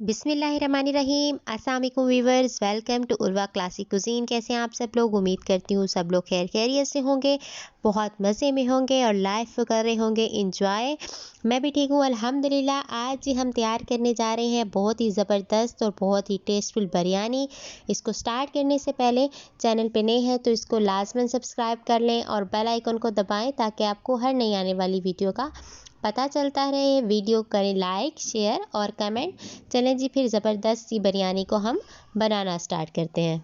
बिस्मिल्लाहिर्रहमानिर्रहीम। अस्सलाम वालेकुम viewers, welcome to Urwa classic cuisine. कैसे हैं आप सब लोग? उम्मीद करती हूँ सब लोग खैर खैरियत से होंगे, बहुत मज़े में होंगे और लाइफ कर रहे होंगे इंजॉय। मैं भी ठीक हूँ अल्हम्दुलिल्लाह। आज जी हम तैयार करने जा रहे हैं बहुत ही ज़बरदस्त और बहुत ही टेस्टफुल बिरयानी। इसको स्टार्ट करने से पहले चैनल पे नए हैं तो इसको लाजमन सब्सक्राइब कर लें और बेल आइकन को दबाएं ताकि आपको हर नई आने वाली वीडियो का पता चलता रहे। वीडियो करें लाइक, शेयर और कमेंट। चलें जी फिर ज़बरदस्त सी बिरयानी को हम बनाना स्टार्ट करते हैं।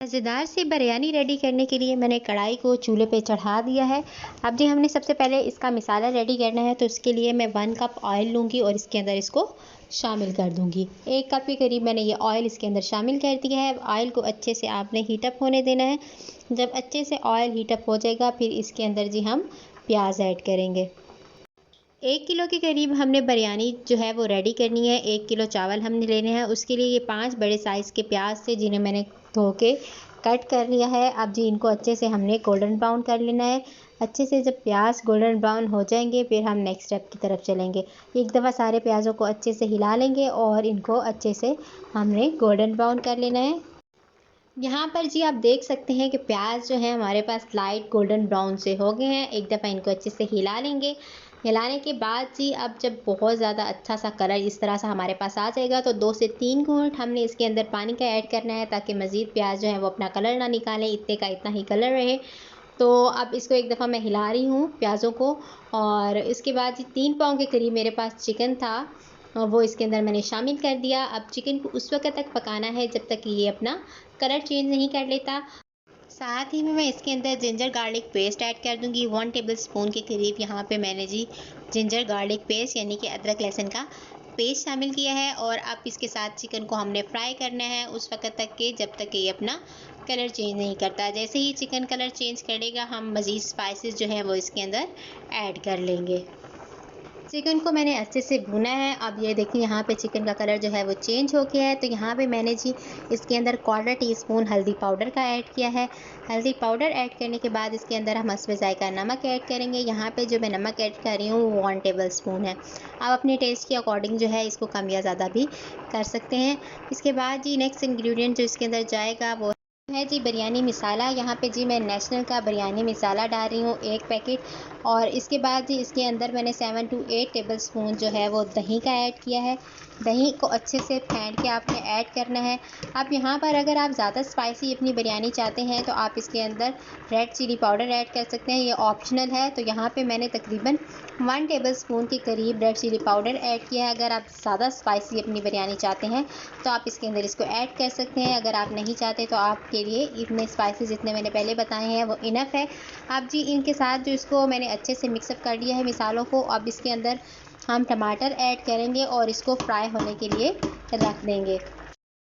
मज़ेदार सी बिरयानी रेडी करने के लिए मैंने कढ़ाई को चूल्हे पे चढ़ा दिया है। अब जी हमने सबसे पहले इसका मसाला रेडी करना है, तो इसके लिए मैं 1 कप ऑयल लूँगी और इसके अंदर इसको शामिल कर दूँगी। 1 कप के करीब मैंने ये ऑयल इसके अंदर शामिल कर दिया है। ऑयल को अच्छे से आपने हीटअप होने देना है। जब अच्छे से ऑयल हीटअप हो जाएगा फिर इसके अंदर जी हम प्याज ऐड करेंगे। 1 किलो के करीब हमने बिरयानी जो है वो रेडी करनी है। 1 किलो चावल हमने लेने हैं। उसके लिए ये 5 बड़े साइज़ के प्याज थे जिन्हें मैंने धो के कट कर लिया है। अब जी इनको अच्छे से हमने गोल्डन ब्राउन कर लेना है। अच्छे से जब प्याज गोल्डन ब्राउन हो जाएंगे फिर हम नेक्स्ट स्टेप की तरफ चलेंगे। एक दफ़ा सारे प्याज़ों को अच्छे से हिला लेंगे और इनको अच्छे से हमने गोल्डन ब्राउन कर लेना है। यहाँ पर जी आप देख सकते हैं कि प्याज जो है हमारे पास लाइट गोल्डन ब्राउन से हो गए हैं। एक दफ़ा इनको अच्छे से हिला लेंगे। हिलाने के बाद जी अब जब बहुत ज़्यादा अच्छा सा कलर इस तरह से हमारे पास आ जाएगा तो 2 से 3 घूंट हमने इसके अंदर पानी का ऐड करना है ताकि मज़ीद प्याज जो है वो अपना कलर ना निकालें, इतने का इतना ही कलर रहे। तो अब इसको एक दफ़ा मैं हिला रही हूँ प्याज़ों को। और इसके बाद जी 3 पाव के करीब मेरे पास चिकन था, वो इसके अंदर मैंने शामिल कर दिया। अब चिकन को उस वक्त तक पकाना है जब तक कि ये अपना कलर चेंज नहीं कर लेता। साथ ही में मैं इसके अंदर जिंजर गार्लिक पेस्ट ऐड कर दूंगी। 1 टेबल स्पून के करीब यहाँ पे मैंने जी जिंजर गार्लिक पेस्ट यानी कि अदरक लहसुन का पेस्ट शामिल किया है। और अब इसके साथ चिकन को हमने फ्राई करना है उस वक्त तक के जब तक कि ये अपना कलर चेंज नहीं करता। जैसे ही चिकन कलर चेंज करेगा हम मज़ीद स्पाइसेस जो है वो इसके अंदर ऐड कर लेंगे। चिकन को मैंने अच्छे से भुना है। अब ये देखिए यहाँ पे चिकन का कलर जो है वो चेंज हो गया है। तो यहाँ पे मैंने जी इसके अंदर 1/4 टीस्पून हल्दी पाउडर का ऐड किया है। हल्दी पाउडर ऐड करने के बाद इसके अंदर हम हस्बे ज़ायक़ा नमक ऐड करेंगे। यहाँ पे जो मैं नमक ऐड कर रही हूँ वो 1 टेबल स्पून है। आप अपने टेस्ट के अकॉर्डिंग जो है इसको कम या ज़्यादा भी कर सकते हैं। इसके बाद जी नेक्स्ट इंग्रेडिएंट जो इसके अंदर जाएगा वो है जी बिरयानी मसाला। यहाँ पे जी मैं नेशनल का बिरयानी मसाला डाल रही हूँ 1 पैकेट। और इसके बाद जी इसके अंदर मैंने 7 to 8 टेबल स्पून जो है वो दही का ऐड किया है। दही को अच्छे से फेंट के आपने ऐड करना है। अब यहाँ पर अगर आप ज़्यादा स्पाइसी अपनी बिरयानी चाहते हैं तो आप इसके अंदर रेड चिली पाउडर ऐड कर सकते हैं, ये ऑप्शनल है। तो यहाँ पे मैंने तकरीबन 1 टेबल स्पून के करीब रेड चिली पाउडर ऐड किया है। अगर आप ज़्यादा स्पाइसी अपनी बिरयानी चाहते हैं तो आप इसके अंदर इसको ऐड कर सकते हैं। अगर आप नहीं चाहते तो आपके लिए इतने स्पाइसी जितने मैंने पहले बताए हैं वो इनफ है। अब जी इनके साथ जो इसको मैंने अच्छे से मिक्सअप कर लिया है मिसालों को, अब इसके अंदर हम टमाटर ऐड करेंगे और इसको फ्राई होने के लिए रख देंगे।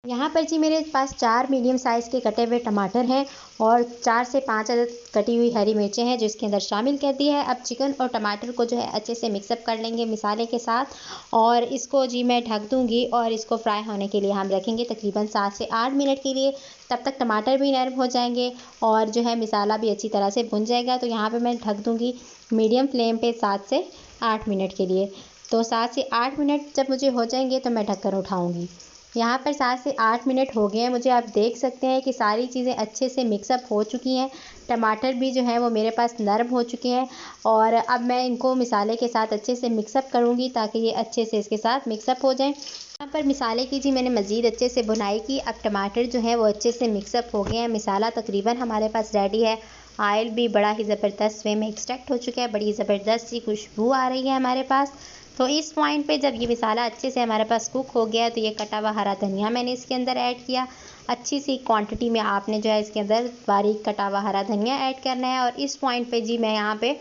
यहाँ पर जी मेरे पास 4 मीडियम साइज़ के कटे हुए टमाटर हैं और 4 से 5 अदद कटी हुई हरी मिर्चें हैं जो इसके अंदर शामिल कर दी है। अब चिकन और टमाटर को जो है अच्छे से मिक्सअप कर लेंगे मिसाले के साथ और इसको जी मैं ढक दूँगी और इसको फ्राई होने के लिए हम रखेंगे तकरीबन 7 से 8 मिनट के लिए। तब तक टमाटर भी नरम हो जाएंगे और जो है मिसाला भी अच्छी तरह से भुन जाएगा। तो यहाँ पर मैं ढक दूँगी मीडियम फ्लेम पर 7 से 8 मिनट के लिए। तो 7 से 8 मिनट जब मुझे हो जाएंगे तो मैं ढककर उठाऊँगी। यहाँ पर 7 से 8 मिनट हो गए हैं मुझे। आप देख सकते हैं कि सारी चीज़ें अच्छे से मिक्सअप हो चुकी हैं। टमाटर भी जो है वो मेरे पास नरम हो चुके हैं और अब मैं इनको मिसाले के साथ अच्छे से मिक्सअप करूँगी ताकि ये अच्छे से इसके साथ मिक्सअप हो जाएं। यहाँ पर मिसाले की जी मैंने मज़ीद अच्छे से भुनाई की। अब टमाटर जो है वो अच्छे से मिक्सअप हो गए हैं। मिसाला तकरीबन हमारे पास रेडी है। ऑयल भी बड़ा ही ज़बरदस्त वे में एक्सट्रैक्ट हो चुका है। बड़ी ज़बरदस्त सी खुशबू आ रही है हमारे पास। तो इस पॉइंट पे जब ये मसाला अच्छे से हमारे पास कुक हो गया तो ये कटा हुआ हरा धनिया मैंने इसके अंदर ऐड किया। अच्छी सी क्वांटिटी में आपने जो है इसके अंदर बारीक कटा हुआ हरा धनिया ऐड करना है। और इस पॉइंट पे जी मैं यहाँ पे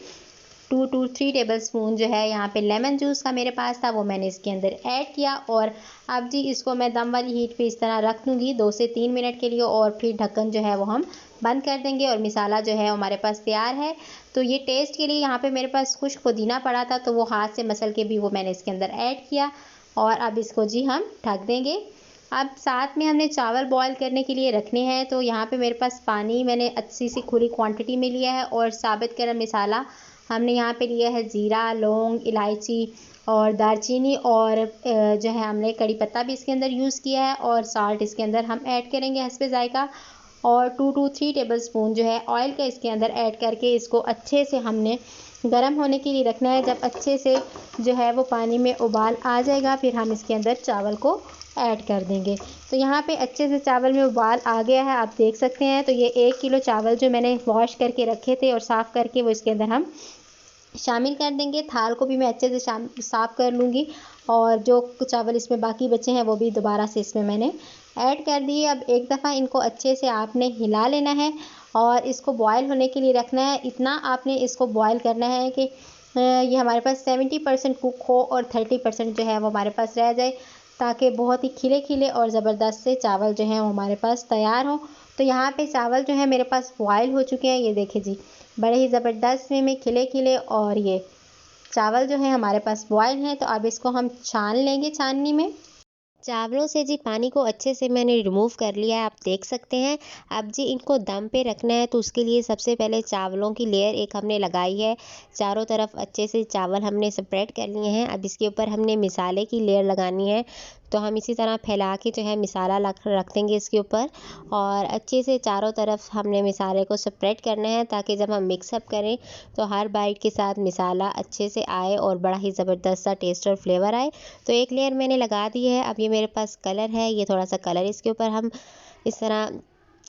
2 to 3 टेबल स्पून जो है यहाँ पे लेमन जूस का मेरे पास था वो मैंने इसके अंदर ऐड किया। और अब जी इसको मैं दम वाली हीट पे इस तरह रख दूँगी 2 से 3 मिनट के लिए और फिर ढक्कन जो है वो हम बंद कर देंगे और मिसाला जो है हमारे पास तैयार है। तो ये टेस्ट के लिए यहाँ पे मेरे पास खुश्क पुदीना पड़ा था तो वो हाथ से मसल के भी वो मैंने इसके अंदर ऐड किया। और अब इसको जी हम ढक देंगे। अब साथ में हमने चावल बॉईल करने के लिए रखने हैं। तो यहाँ पे मेरे पास पानी मैंने अच्छी सी खुली क्वांटिटी में लिया है और साबित गरम मसाला हमने यहाँ पे लिया है जीरा, लौंग, इलायची और दालचीनी और जो है हमने कड़ी पत्ता भी इसके अंदर यूज़ किया है और साल्ट इसके अंदर हम ऐड करेंगे हस्बे जायका और 2 to 3 टेबलस्पून जो है ऑयल का इसके अंदर ऐड करके इसको अच्छे से हमने गर्म होने के लिए रखना है। जब अच्छे से जो है वो पानी में उबाल आ जाएगा फिर हम इसके अंदर चावल को ऐड कर देंगे। तो यहाँ पे अच्छे से चावल में उबाल आ गया है, आप देख सकते हैं। तो ये 1 किलो चावल जो मैंने वॉश करके रखे थे और साफ़ करके वो इसके अंदर हम शामिल कर देंगे। थाल को भी मैं अच्छे से साफ़ कर लूँगी और जो चावल इसमें बाकी बचे हैं वो भी दोबारा से इसमें मैंने ऐड कर दिए। अब एक दफ़ा इनको अच्छे से आपने हिला लेना है और इसको बॉयल होने के लिए रखना है। इतना आपने इसको बॉयल करना है कि ये हमारे पास 70% कुक हो और 30% जो है वो हमारे पास रह जाए, ताकि बहुत ही खिले खिले और ज़बरदस्त से चावल जो हैं वो हमारे पास तैयार हों। तो यहाँ पे चावल जो है मेरे पास बॉयल हो चुके हैं, ये देखिए जी, बड़े ही ज़बरदस्त में खिले खिले और ये चावल जो है हमारे पास बॉयल हैं। तो अब इसको हम छान लेंगे छाननी में। चावलों से जी पानी को अच्छे से मैंने रिमूव कर लिया है, आप देख सकते हैं। अब जी इनको दम पे रखना है तो उसके लिए सबसे पहले चावलों की लेयर एक हमने लगाई है। चारों तरफ अच्छे से चावल हमने स्प्रेड कर लिए हैं। अब इसके ऊपर हमने मिसाले की लेयर लगानी है। तो हम इसी तरह फैला के जो है मिसाला रख देंगे इसके ऊपर और अच्छे से चारों तरफ हमने मिसाले को स्प्रेड करना है, ताकि जब हम मिक्सअप करें तो हर बाइट के साथ मिसाला अच्छे से आए और बड़ा ही ज़बरदस्त सा टेस्ट और फ्लेवर आए। तो एक लेयर मैंने लगा दी है। अब ये मेरे पास कलर है, ये थोड़ा सा कलर इसके ऊपर हम इस तरह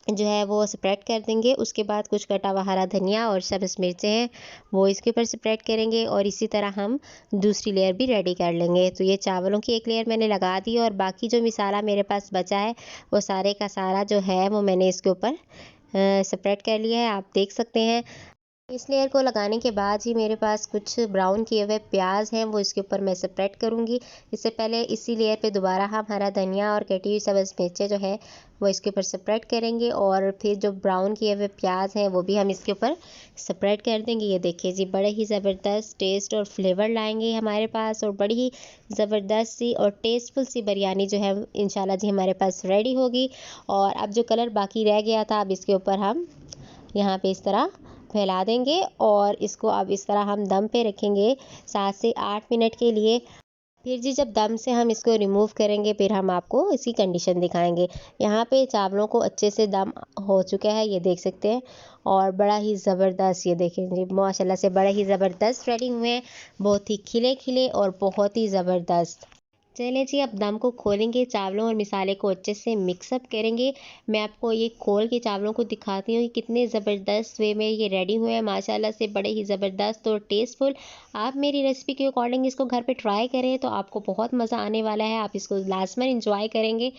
जो है वो स्प्रेड कर देंगे। उसके बाद कुछ कटा हुआ हरा धनिया और सब्ज़ मिर्चें हैं वो इसके ऊपर स्प्रेड करेंगे और इसी तरह हम दूसरी लेयर भी रेडी कर लेंगे। तो ये चावलों की एक लेयर मैंने लगा दी और बाकी जो मिसाला मेरे पास बचा है वो सारे का सारा जो है वो मैंने इसके ऊपर स्प्रेड कर लिया है, आप देख सकते हैं। इस लेयर को लगाने के बाद ही मेरे पास कुछ ब्राउन किए हुए प्याज हैं वो इसके ऊपर मैं स्प्रेड करूँगी। इससे पहले इसी लेयर पे दोबारा हम हरा धनिया और कटी हुई सब्ज़ मिर्चें जो है वो इसके ऊपर स्प्रेड करेंगे और फिर जो ब्राउन किए हुए प्याज हैं वो भी हम इसके ऊपर स्प्रेड कर देंगे। ये देखिए जी, बड़े ही ज़बरदस्त टेस्ट और फ्लेवर लाएंगे हमारे पास और बड़ी ही ज़बरदस्त सी और टेस्टफुल सी बिरयानी जो है इंशाल्लाह जी हमारे पास रेडी होगी। और अब जो कलर बाकी रह गया था अब इसके ऊपर हम यहाँ पे इस तरह फैला देंगे और इसको अब इस तरह हम दम पे रखेंगे 7 से 8 मिनट के लिए। फिर जी जब दम से हम इसको रिमूव करेंगे फिर हम आपको इसकी कंडीशन दिखाएंगे। यहाँ पे चावलों को अच्छे से दम हो चुका है, ये देख सकते हैं और बड़ा ही ज़बरदस्त, ये देखें जी माशाल्लाह से बड़ा ही ज़बरदस्त रेडी हुए हैं, बहुत ही खिले खिले और बहुत ही ज़बरदस्त। चलिए जी अब दम को खोलेंगे, चावलों और मिसाले को अच्छे से मिक्सअप करेंगे। मैं आपको ये खोल के चावलों को दिखाती हूँ कि कितने ज़बरदस्त वे में ये रेडी हुए हैं, माशाल्लाह से बड़े ही ज़बरदस्त और टेस्टफुल। आप मेरी रेसिपी के अकॉर्डिंग इसको घर पे ट्राई करें तो आपको बहुत मज़ा आने वाला है, आप इसको लाज़मन इंजॉय करेंगे।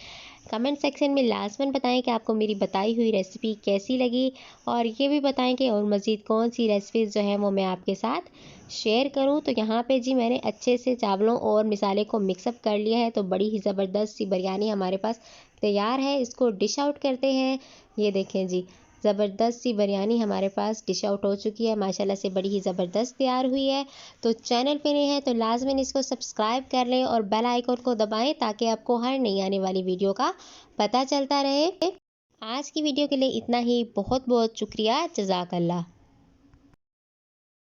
कमेंट सेक्शन में लाज़मन बताएं कि आपको मेरी बताई हुई रेसिपी कैसी लगी और ये भी बताएं कि और मज़ीद कौन सी रेसिपीज़ जो है वो मैं आपके साथ शेयर करूं। तो यहाँ पे जी मैंने अच्छे से चावलों और मिसाले को मिक्सअप कर लिया है, तो बड़ी ही ज़बरदस्त सी बिरयानी हमारे पास तैयार है। इसको डिश आउट करते हैं। ये देखें जी, ज़बरदस्त सी बिरयानी हमारे पास डिश आउट हो चुकी है, माशाल्लाह से बड़ी ही ज़बरदस्त तैयार हुई है। तो चैनल पे नए हैं तो लाजमन इसको सब्सक्राइब कर लें और बेल आइकन को दबाएं ताकि आपको हर नई आने वाली वीडियो का पता चलता रहे। आज की वीडियो के लिए इतना ही, बहुत बहुत शुक्रिया, जज़ाकल्लाह।